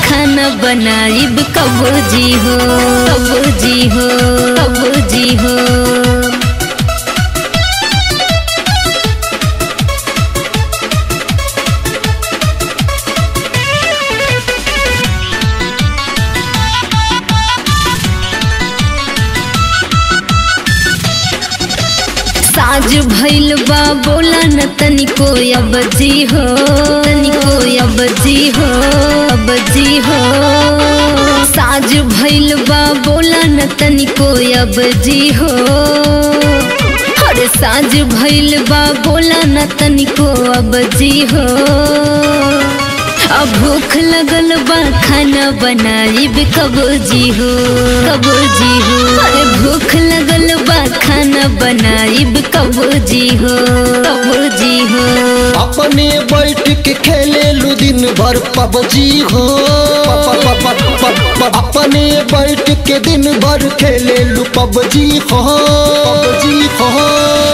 खाना बनाइब कब जी हो, कब जी हो, कब जी हो। साज भइल बा बोला न तनिको अब जी हो, तनिको अब जी हो, अब जी हो। साज भइल बा बोला न तनिको अब जी हो, अरे साज भइल बा बोला न तनिको अब जी हो। अब भूख लगल बा खाना बनाइब कब जी हो, कब जी हो। अरे भूख लगल बा खाना बनाइब कब जी हो, कब जी हो। अपने बैठ के खेले लू दिन भर पबजी हो, अपने बैठ के दिन भर खेले लू पबजी हो, पबजी हो।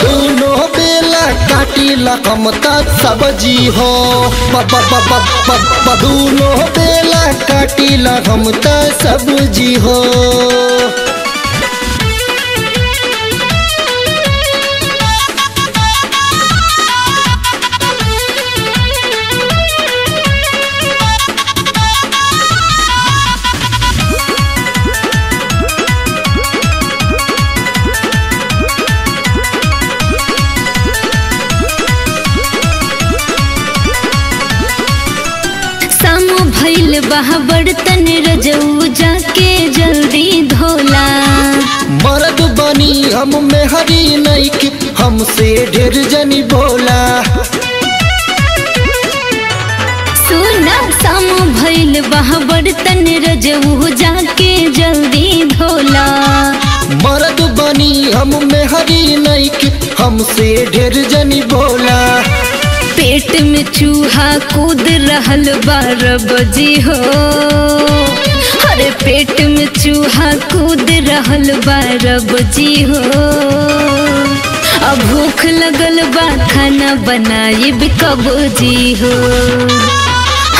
दोनों बेला काटी लकमता सब्जी हो, दोनों बेला काटी लकमता सब्जी हो। भइल बा बर्तन रजऊ जाके जल्दी धोला। मर्द बनी हम मेहरी नहीं कि हमसे ढेर जनी बोला। सुना सामो भइल बा बर्तन रजऊ जाके जल्दी धोला। मर्द बनी हम मेहरी नहीं कि हमसे ढेर जनी बोला। पेट में चूहा कूद रहल बा रब जी हो, अरे पेट में चूहा कूद रहल बा रब जी हो। अब भूख लगल बा खाना बनाइब कब जी हो,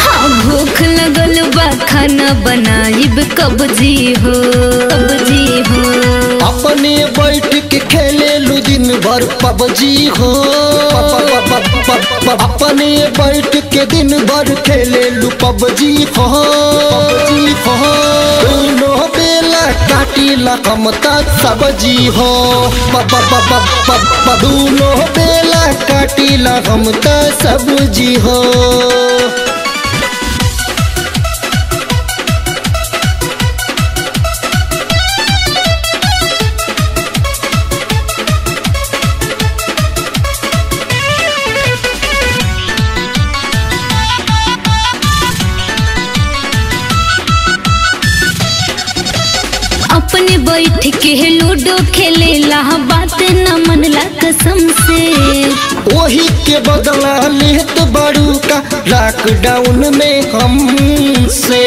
हाँ भूख लगल बा खाना बनाइब कब जी हो, कब जी हो। अपने बैठ के खेले लू दिन भर पबजी हो, अपने बैठ के दिन भर खेले लू पबजी हो, पबजी हो। दोनों बेला काटी लकमता सब्जी हो, दोनों बेला काटी लकमता सब्जी हो। अपने बैठ के लूडो खेले ला बात न मनला कसम से। वही के बदला लेत बड़ू का लॉकडाउन में हमसे।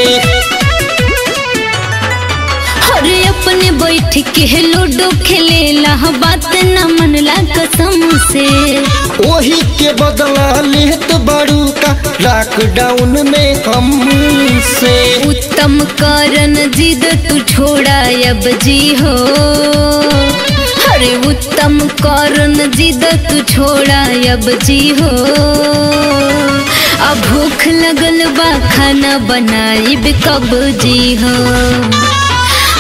अरे अपने बैठ के लूडो खेले ला बात न मनला कसम से। वही के बदला लेत बड़ू का लॉकडाउन में हमसे। उत्तम कारण जिद तू छोड़ा अब जी हो, अरे उत्तम कारण जिद तू छोड़ा अब जी हो। अब भूख लगल बा खाना बनाइब कब जी हो,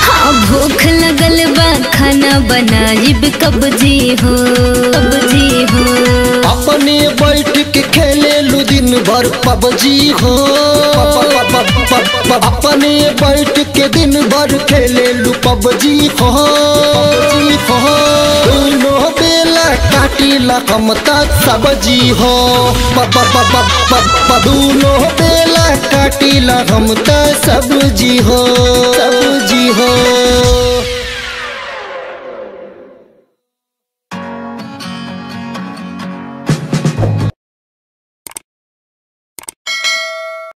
हाँ भूख लगल बा खाना बनाइब कब जी हो, कब जी हो। अपने बैठ के खेले लू दिन भर पबजी हो, अपने बैठ के दिन भर खेले लू पबजी हो, पबजी हो। दोनों बेला काटी लकमता सब्जी हो, दोनों बेला काटी लकमता सब्जी हो।